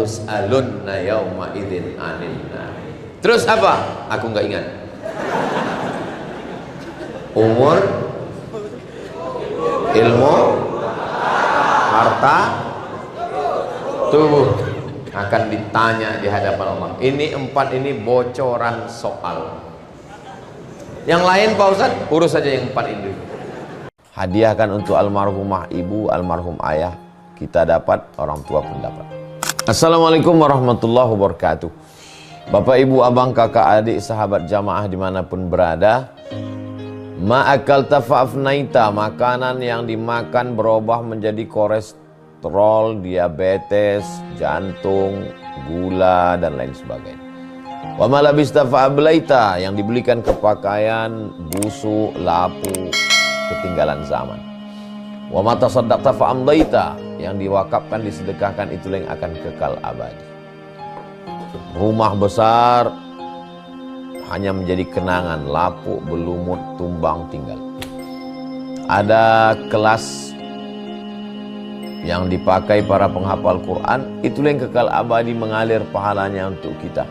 tus'alunna yauma idzin 'anil nar. Terus apa? Aku nggak ingat. Umur, ilmu, harta, tubuh akan ditanya di hadapan Allah. Ini 4 ini bocoran soal. Yang lain Pak Ustadz, urus saja yang 4 ini. Hadiahkan untuk almarhumah ibu, almarhum ayah, kita dapat, orang tua pun dapat. Assalamualaikum warahmatullahi wabarakatuh. Bapak, ibu, abang, kakak, adik, sahabat jamaah dimanapun berada, ma'akal tafa'afnaita, makanan yang dimakan berubah menjadi kolesterol, diabetes, jantung, gula, dan lain sebagainya. Wa ma labista fa'ablaita, yang dibelikan ke pakaian, busuk, lapu, ketinggalan zaman. Wa ma tasaddaqta fa'amdaita, yang diwakafkan, disedekahkan, itulah yang akan kekal abadi. Rumah besar hanya menjadi kenangan, lapuk, berlumut, tumbang, tinggal. Ada kelas yang dipakai para penghafal Quran, itulah yang kekal abadi, mengalir pahalanya untuk kita.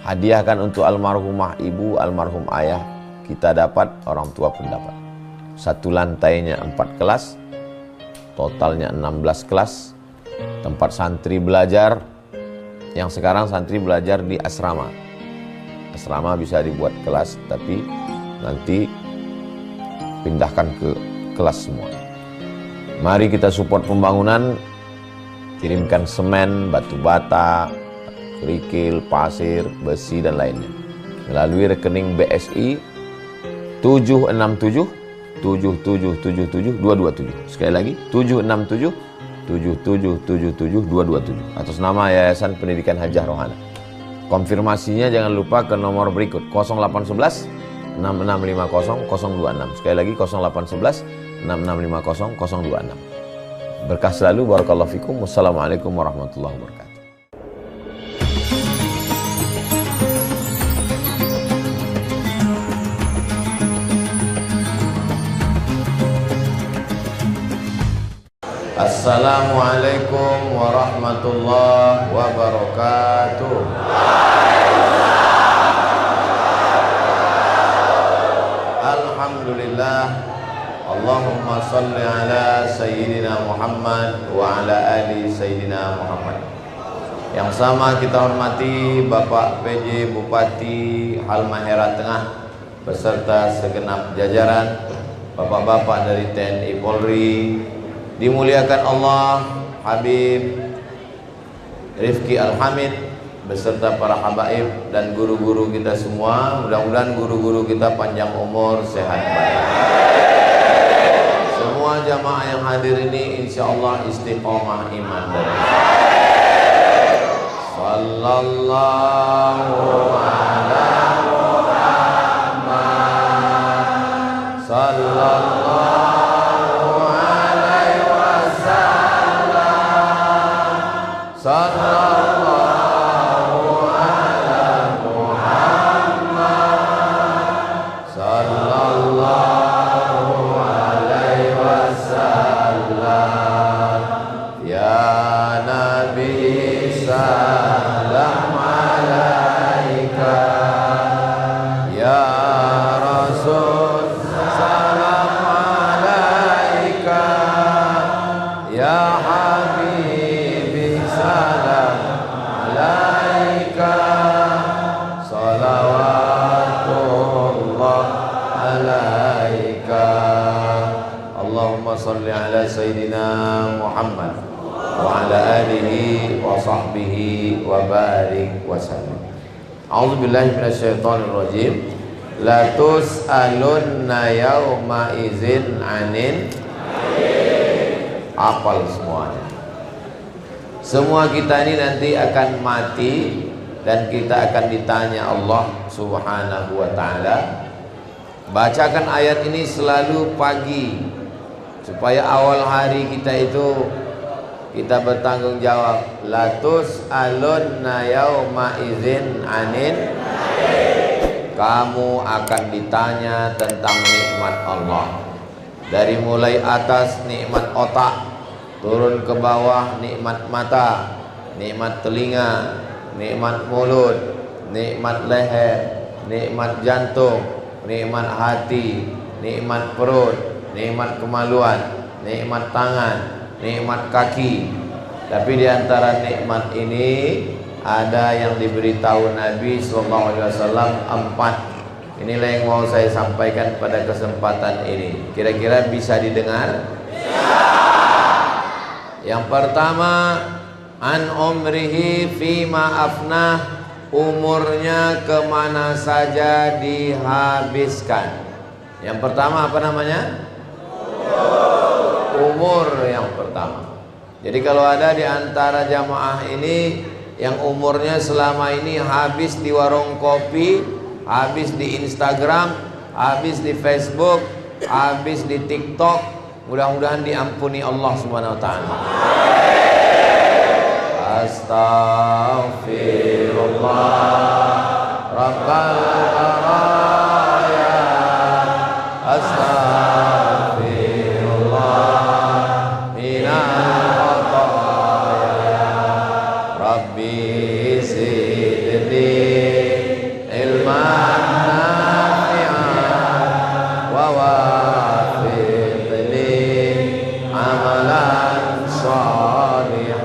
Hadiahkan untuk almarhumah ibu, almarhum ayah, kita dapat, orang tua pun dapat. Satu lantainya 4 kelas, totalnya 16 kelas, tempat santri belajar. Yang sekarang santri belajar di asrama. Asrama bisa dibuat kelas, tapi nanti pindahkan ke kelas semua. Mari kita support pembangunan, kirimkan semen, batu bata, kerikil, pasir, besi, dan lainnya melalui rekening BSI 767 7777 227. Sekali lagi 767 7777 227 atas nama Yayasan Pendidikan Hajah Rohana. Konfirmasinya jangan lupa ke nomor berikut 0811 6650 026. Sekali lagi 0811 6650 026. Berkah selalu, barakallahu fikum. Wassalamualaikum warahmatullahi wabarakatuh. Assalamualaikum warahmatullahi wabarakatuh. Alhamdulillah. Allahumma salli ala Sayyidina Muhammad wa ala ali Sayyidina Muhammad. Yang sama kita hormati Bapak PJ Bupati Halmahera Tengah beserta segenap jajaran, bapak-bapak dari TNI Polri, dimuliakan Allah, Habib Rifki Al-Hamid beserta para habaib dan guru-guru kita semua. Mudah-mudahan guru-guru kita panjang umur, sehat baik. Semua jamaah yang hadir ini insyaallah istiqomah iman dan sallallahu ala Muhammad sallallahu sallallahu ala Muhammad sallallahu alaihi wasallam. Ya Nabi salam alaika, ya Rasul salam alaika, ya Habib salam alaika, salawatullah alaika. Allahumma salli ala Sayyidina Muhammad wa ala alihi wa sahbihi wa barik wa sallim. A'udzu billahi minasyaitonir rajim. La tus'alunna yauma idzin 'anil, hafal semuanya. Semua kita ini nanti akan mati dan kita akan ditanya Allah Subhanahu wa ta'ala. Bacakan ayat ini selalu pagi supaya awal hari kita itu kita bertanggung jawab. La tus'alunna yauma idzin 'anil, kamu akan ditanya tentang nikmat Allah. Dari mulai atas nikmat otak, turun ke bawah nikmat mata, nikmat telinga, nikmat mulut, nikmat leher, nikmat jantung, nikmat hati, nikmat perut, nikmat kemaluan, nikmat tangan, nikmat kaki. Tapi di antara nikmat ini ada yang diberitahu Nabi SAW 4. Inilah yang mau saya sampaikan pada kesempatan ini. Kira-kira bisa didengar? Yang pertama, an umrihi fima afnah, umurnya kemana saja dihabiskan. Yang pertama apa namanya? Umur yang pertama. Jadi kalau ada di antara jamaah ini yang umurnya selama ini habis di warung kopi, habis di Instagram, habis di Facebook, habis di TikTok, mudah-mudahan diampuni Allah Subhanahu wa taala. Astaghfirullah Rabbal baraya, astaghfirullah minal khataya, Rabbi zidni ilman nafi'an wa wafiqni amalan shalihan.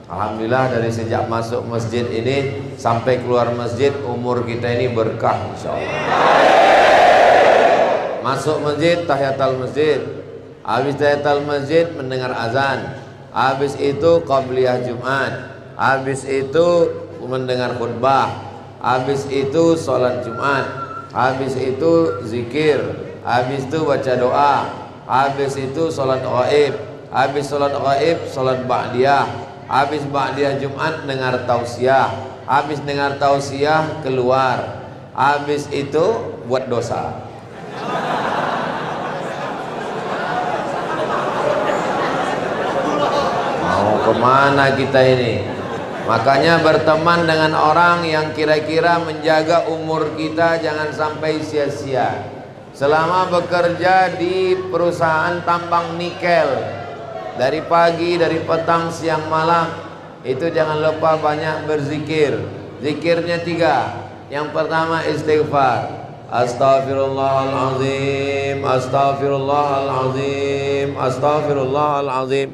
Alhamdulillah, dari sejak masuk masjid ini sampai keluar masjid, umur kita ini berkah insyaallah. Masuk masjid, tahiyatul masjid. Habis tahiyatul masjid mendengar azan. Habis itu qabliyah Jumat. Habis itu mendengar khutbah. Habis itu sholat Jumat. Habis itu zikir. Habis itu baca doa. Habis itu sholat ghaib. Habis sholat ghaib, sholat ba'diyah. Habis ba'diyah Jumat dengar tausiah. Habis dengar tausiah keluar. Habis itu buat dosa. Mau kemana kita ini? Makanya berteman dengan orang yang kira-kira menjaga umur kita jangan sampai sia-sia. Selama bekerja di perusahaan tambang nikel, dari pagi, dari petang, siang, malam, itu jangan lupa banyak berzikir. Zikirnya 3. Yang pertama istighfar. Astaghfirullahalazim, astaghfirullahalazim, astaghfirullahalazim.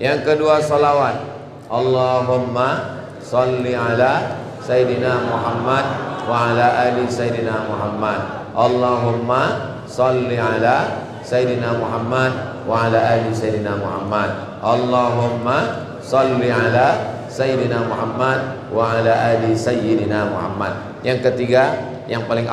Yang kedua salawat. Allahumma salli ala Sayyidina Muhammad wa ala ali Sayyidina Muhammad. Allahumma salli ala Sayyidina Muhammad wa ala ali Sayyidina Muhammad. Allahumma salli ala Sayyidina Muhammad wa ala ali Sayyidina Muhammad. Yang ketiga, yang paling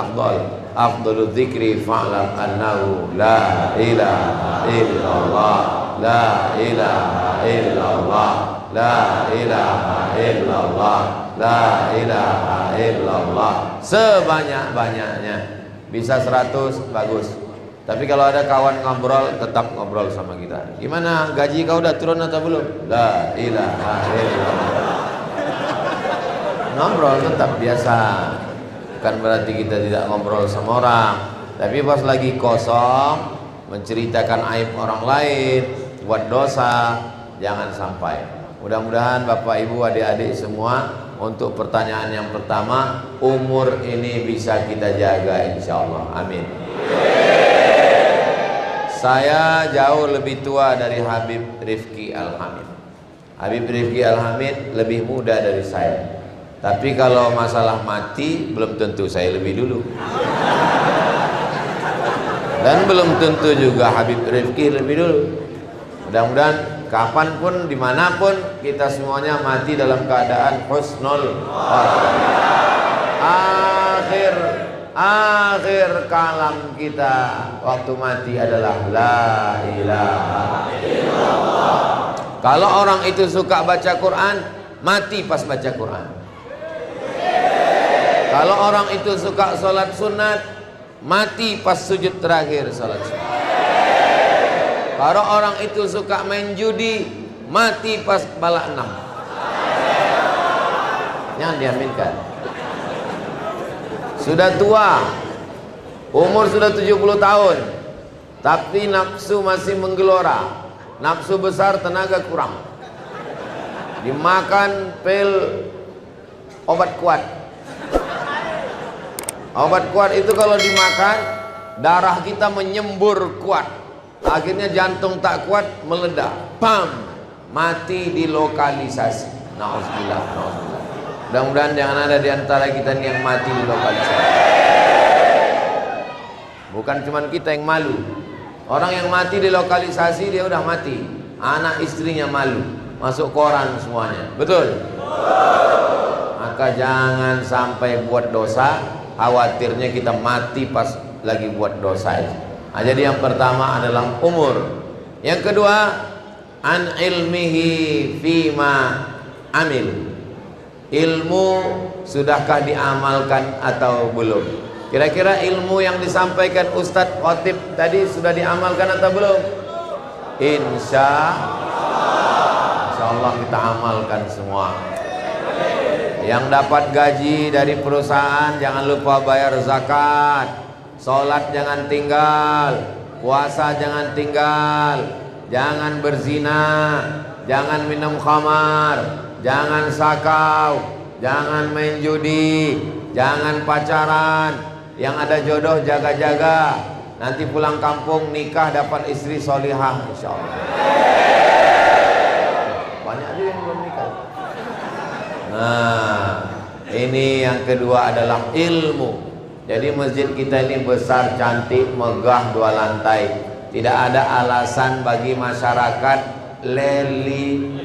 afdalul dzikri fa'lam annahu la ilaha illallah, la ilaha illallah, la ilaha illallah, la ilaha illallah. Sebanyak-banyaknya. Bisa 100 bagus. Tapi kalau ada kawan ngobrol, tetap ngobrol sama kita. Gimana, gaji kau udah turun atau belum? La ilaha illallah. Ngobrol tetap biasa. Bukan berarti kita tidak ngobrol sama orang, tapi pas lagi kosong menceritakan aib orang lain, buat dosa, jangan sampai. Mudah-mudahan Bapak Ibu adik-adik semua, untuk pertanyaan yang pertama, umur ini bisa kita jaga insyaallah. Amin. Saya jauh lebih tua dari Habib Rifki Al-Hamid. Habib Rifki Al-Hamid lebih muda dari saya. Tapi kalau masalah mati, belum tentu saya lebih dulu. Dan belum tentu juga Habib Rifki lebih dulu. Mudah-mudahan kapanpun, dimanapun, kita semuanya mati dalam keadaan husnul khatimah. Akhir kalam kita waktu mati adalah la ilaha illallah. Kalau orang itu suka baca Quran, mati pas baca Quran. Kalau orang itu suka sholat sunat, mati pas sujud terakhir sholat sunat. Kalau orang itu suka main judi, mati pas balak 6. Jangan diaminkan. Sudah tua, umur sudah 70 tahun, tapi nafsu masih menggelora. Nafsu besar, tenaga kurang. Dimakan pil obat kuat. Obat kuat itu kalau dimakan, darah kita menyembur kuat, akhirnya jantung tak kuat, meledak, pam, mati di lokalisasi. Nauzubillah, nauzubillah. Mudah-mudahan jangan ada di antara kita yang mati di lokalisasi. Bukan cuma kita yang malu. Orang yang mati di lokalisasi dia udah mati. Anak istrinya malu, masuk koran semuanya. Betul? Maka jangan sampai buat dosa, khawatirnya kita mati pas lagi buat dosa itu. Nah, jadi yang pertama adalah umur. Yang kedua, an ilmihi fima amil. Ilmu sudahkah diamalkan atau belum? Kira-kira ilmu yang disampaikan Ustadz Khotib tadi sudah diamalkan atau belum? Insya Allah kita amalkan semua. Yang dapat gaji dari perusahaan jangan lupa bayar zakat. Sholat jangan tinggal, puasa jangan tinggal, jangan berzina, jangan minum khamar, jangan sakau, jangan main judi, jangan pacaran. Yang ada jodoh jaga-jaga, nanti pulang kampung nikah dapat istri solihah insyaallah. Banyak juga yang belum nikah. Nah, ini yang kedua adalah ilmu. Jadi masjid kita ini besar, cantik, megah, 2 lantai. Tidak ada alasan bagi masyarakat leli.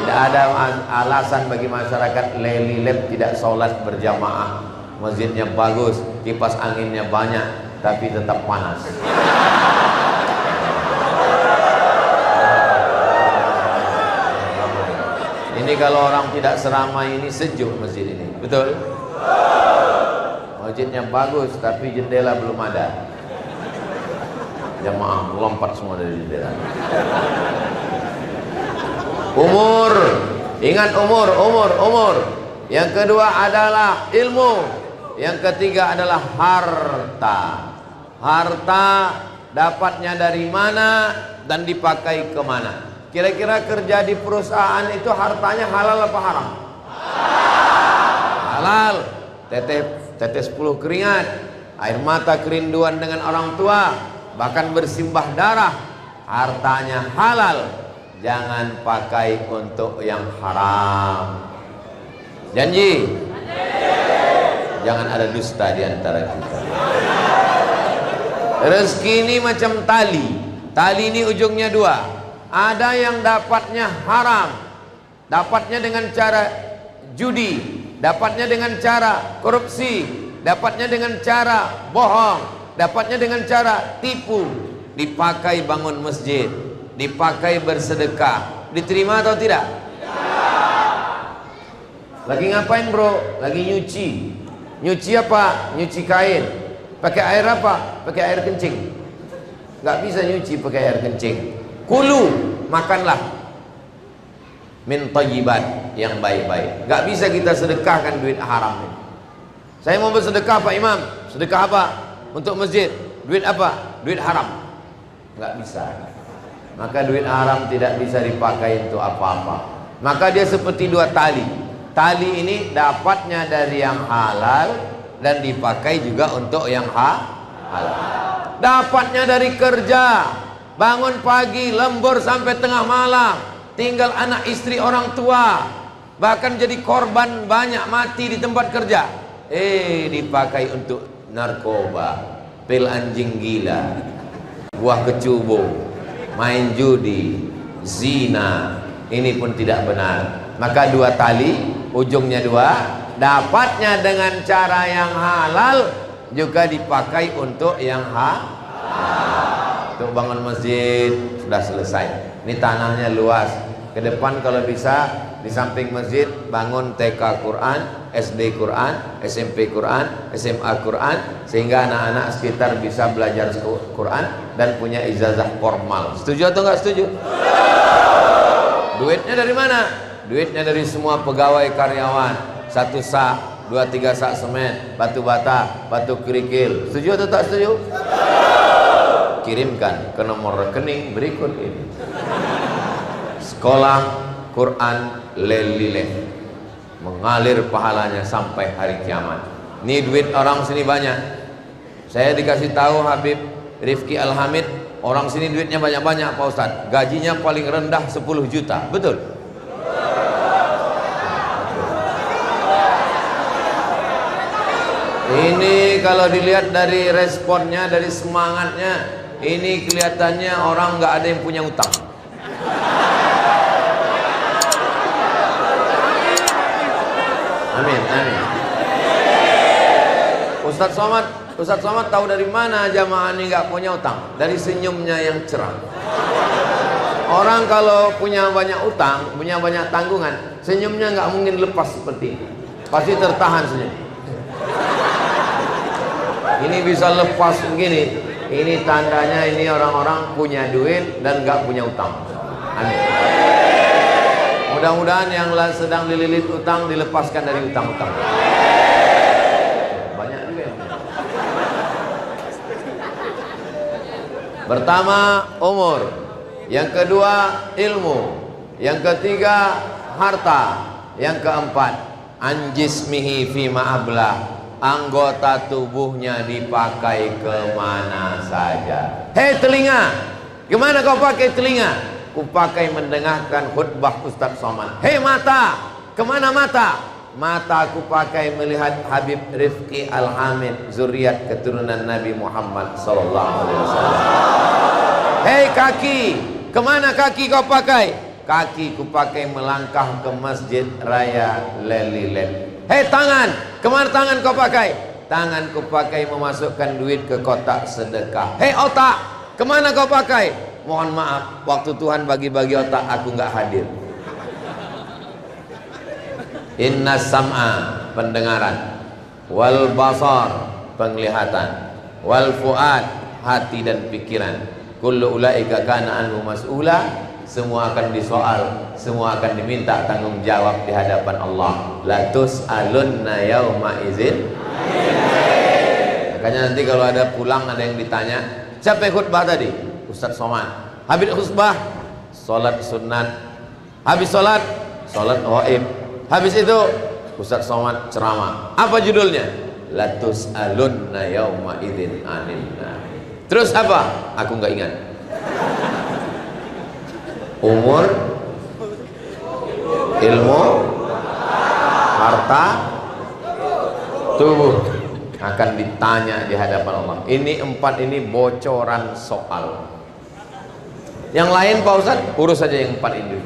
Tidak ada alasan bagi masyarakat lelilep tidak sholat berjamaah. Masjidnya bagus, kipas anginnya banyak, tapi tetap panas. Ini kalau orang tidak seramai ini sejuk masjid ini, betul? Masjidnya bagus, tapi jendela belum ada. Jamaah lompat semua dari jendela. Umur, ingat umur. Yang kedua adalah ilmu. Yang ketiga adalah harta. Harta dapatnya dari mana dan dipakai kemana? Kira-kira kerja di perusahaan itu hartanya halal apa haram? Halal. Tetes 10 keringat, air mata kerinduan dengan orang tua, bahkan bersimbah darah, hartanya halal. Jangan pakai untuk yang haram. Janji? Jangan ada dusta di antara kita. Rezeki ini macam tali. Tali ini ujungnya 2. Ada yang dapatnya haram, dapatnya dengan cara judi, dapatnya dengan cara korupsi, dapatnya dengan cara bohong, dapatnya dengan cara tipu. Dipakai bangun masjid, dipakai bersedekah, diterima atau tidak? Lagi ngapain bro? Lagi nyuci. Nyuci apa? Nyuci kain. Pakai air apa? Pakai air kencing. Nggak bisa nyuci pakai air kencing. Kulu, makanlah min thayyibat, yang baik-baik. Nggak bisa kita sedekahkan duit haram. Saya mau bersedekah Pak Imam. Sedekah apa? Untuk masjid. Duit apa? Duit haram. Nggak bisa. Maka duit haram tidak bisa dipakai untuk apa-apa. Maka dia seperti 2 tali. Tali ini dapatnya dari yang halal dan dipakai juga untuk yang halal. Dapatnya dari kerja, bangun pagi, lembur sampai tengah malam, tinggal anak istri orang tua, bahkan jadi korban banyak mati di tempat kerja. Dipakai untuk narkoba, pil anjing gila, buah kecubung, main judi, zina. Ini pun tidak benar. Maka 2 tali, ujungnya 2, dapatnya dengan cara yang halal, juga dipakai untuk yang halal. Untuk bangun masjid sudah selesai. Ini tanahnya luas. Ke depan kalau bisa di samping masjid bangun TK Quran, SD Quran, SMP Quran, SMA Quran, sehingga anak-anak sekitar bisa belajar Quran dan punya ijazah formal. Setuju atau enggak setuju? Duitnya dari mana? Duitnya dari semua pegawai karyawan. 1 sak, 2-3 sak semen, batu bata, batu kerikil. Setuju atau tak setuju? kirimkan ke nomor rekening berikut ini. Sekolah Quran Lelileh, mengalir pahalanya sampai hari kiamat. Ini duit orang sini banyak. Saya dikasih tahu Habib Rifki Al-Hamid, orang sini duitnya banyak-banyak Pak Ustadz, gajinya paling rendah 10 juta, betul? Ini kalau dilihat dari responnya, dari semangatnya, ini kelihatannya orang nggak ada yang punya utang. Amin, amin. Ustadz Somad tahu dari mana jamaah ini nggak punya utang? Dari senyumnya yang cerah. Orang kalau punya banyak utang, punya banyak tanggungan, senyumnya nggak mungkin lepas seperti ini. Pasti tertahan senyum. Ini bisa lepas begini, ini tandanya ini orang-orang punya duit dan nggak punya utang. Amin. Mudah-mudahan yang sedang dililit utang dilepaskan dari utang-utang. Banyak juga yang pertama umur, yang kedua ilmu, yang ketiga harta, yang keempat anjismihi fima ablah, anggota tubuhnya dipakai kemana saja. Hei telinga, kemana kau pakai telinga? Kupakai mendengarkan khutbah Ustadz Somad. Hei mata, kemana mata? Mata aku pakai melihat Habib Rifki Al-Hamid, zuriat keturunan Nabi Muhammad SAW. Hei kaki, kemana kaki kau pakai? Kaki ku pakai melangkah ke Masjid Raya Lelileh. Hei tangan, kemana tangan kau pakai? Tangan ku pakai memasukkan duit ke kotak sedekah. Hei otak, kemana kau pakai? Mohon maaf, waktu Tuhan bagi-bagi otak aku nggak hadir. Inna sam'a, pendengaran, wal basar, penglihatan, wal fuad, hati dan pikiran, kullu ulaika kana anhu mas'ula, semua akan disoal, semua akan diminta tanggung jawab di hadapan Allah. La tus'alunna yauma izin. Makanya nanti kalau ada pulang ada yang ditanya, siapa yang khutbah tadi? Ustadz Somad. Habis khutbah, sholat sunat. Habis sholat waib. Habis itu Ustadz Somad ceramah. Apa judulnya? La tus'alunna yauma idzin anin. Terus apa? Aku nggak ingat. Umur, ilmu, harta, tubuh akan ditanya di hadapan Allah. Ini empat ini bocoran soal. Yang lain Pak Ustadz, urus saja yang empat ini.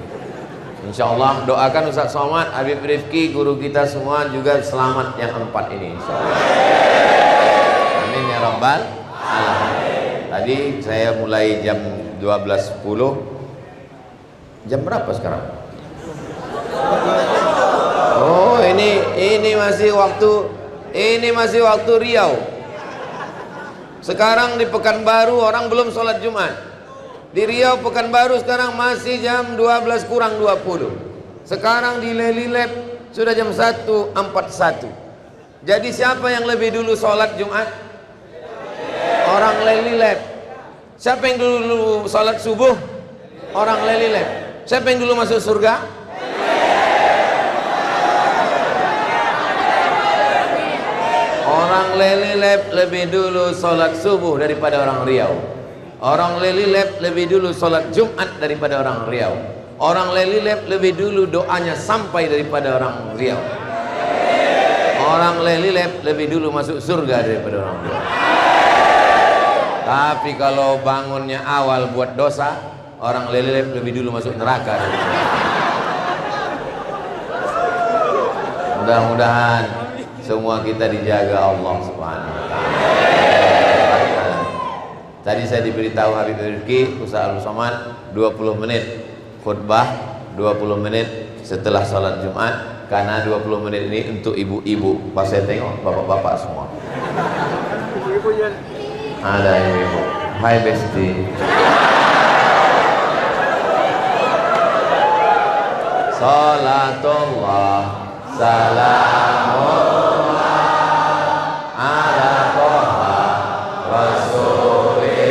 Insya Allah doakan Ustadz Somad, Habib Rifki, guru kita semua juga selamat yang empat ini. Insya Allah. Amin ya Rabbal Alamin. Tadi saya mulai jam 12.10. Jam berapa sekarang? Oh ini masih waktu Riau. Sekarang di Pekanbaru orang belum sholat Jumat. Di Riau Pekanbaru sekarang masih jam 12 kurang 20. Sekarang di Lelilep sudah jam 1.41. Jadi siapa yang lebih dulu sholat Jumat? Orang Lelilep. Siapa yang dulu sholat subuh? Orang Lelilep. Siapa yang dulu masuk surga? Orang Lelilep lebih dulu sholat subuh daripada orang Riau. Orang Lelilep lebih dulu sholat Jumat daripada orang Riau. Orang Lelilep lebih dulu doanya sampai daripada orang Riau. Orang Lelilep lebih dulu masuk surga daripada orang Riau. Tapi kalau bangunnya awal buat dosa, orang Lelilep lebih dulu masuk neraka. Mudah-mudahan semua kita dijaga Allah Subhanahu wa ta'ala. Tadi saya diberitahu Habib Rifki Ustadz Somad 20 menit khutbah, 20 menit setelah sholat Jumat, karena 20 menit ini untuk ibu-ibu. Pas saya tengok bapak-bapak semua. Ada ibu-ibu. Hai Besti. Salatullah salamullah ala toha rasulillah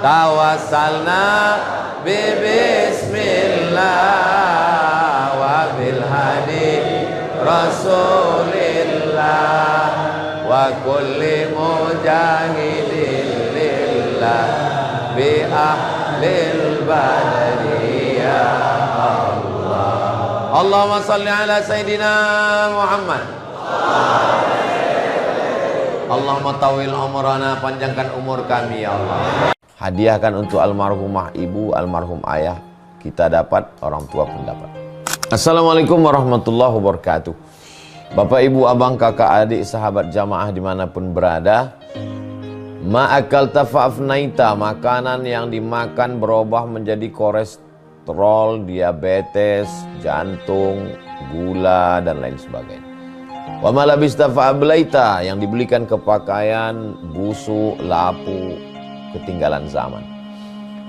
tawassalna bismillah wa bil hadi rasulillah wa kulli mujahidin lillah bi ahlil badri ya Allah. Allahumma salli ala Sayyidina Muhammad. Allahumma tawil umrana, panjangkan umur kami ya Allah. Hadiahkan untuk almarhumah ibu, almarhum ayah, kita dapat, orang tua pun dapat. Assalamualaikum warahmatullahi wabarakatuh. Bapak, ibu, abang, kakak, adik, sahabat jamaah dimanapun berada, ma'akalta fa'afnaita, makanan yang dimakan berubah menjadi kolesterol, diabetes, jantung, gula, dan lain sebagainya. Wa ma labista fa'ablaita, yang dibelikan ke pakaian busuk, lapu, ketinggalan zaman.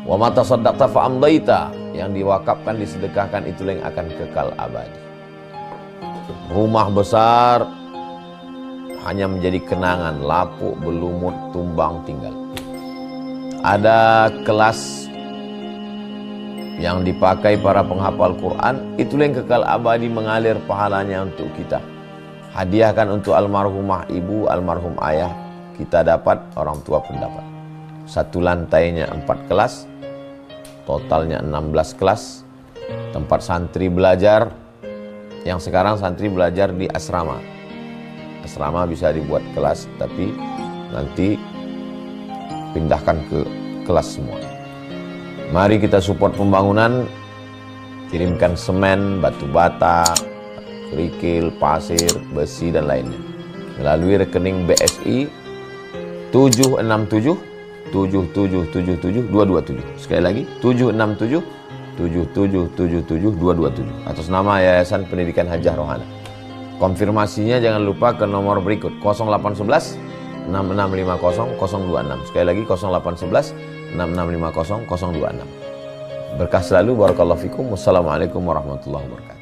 Wa ma tasaddaqta fa'amdaita, yang diwakafkan, disedekahkan, itulah yang akan kekal abadi. Rumah besar hanya menjadi kenangan, lapuk, berlumut, tumbang, tinggal. Ada kelas yang dipakai para penghafal Quran, itulah yang kekal abadi, mengalir pahalanya untuk kita. Hadiahkan untuk almarhumah ibu, almarhum ayah, kita dapat, orang tua pun dapat. Satu lantainya 4 kelas, totalnya 16 kelas, tempat santri belajar. Yang sekarang santri belajar di asrama. Asrama bisa dibuat kelas, tapi nanti pindahkan ke kelas semua. Mari kita support pembangunan, kirimkan semen, batu bata, kerikil, pasir, besi, dan lainnya melalui rekening BSI 767 7777 227. Sekali lagi 767 7777 227 atas nama Yayasan Pendidikan Hajah Rohana. Konfirmasinya jangan lupa ke nomor berikut 0811 6650 026. Sekali lagi 0811 6650 026. Berkah selalu, barakallahu fikum. Wassalamualaikum warahmatullahi wabarakatuh.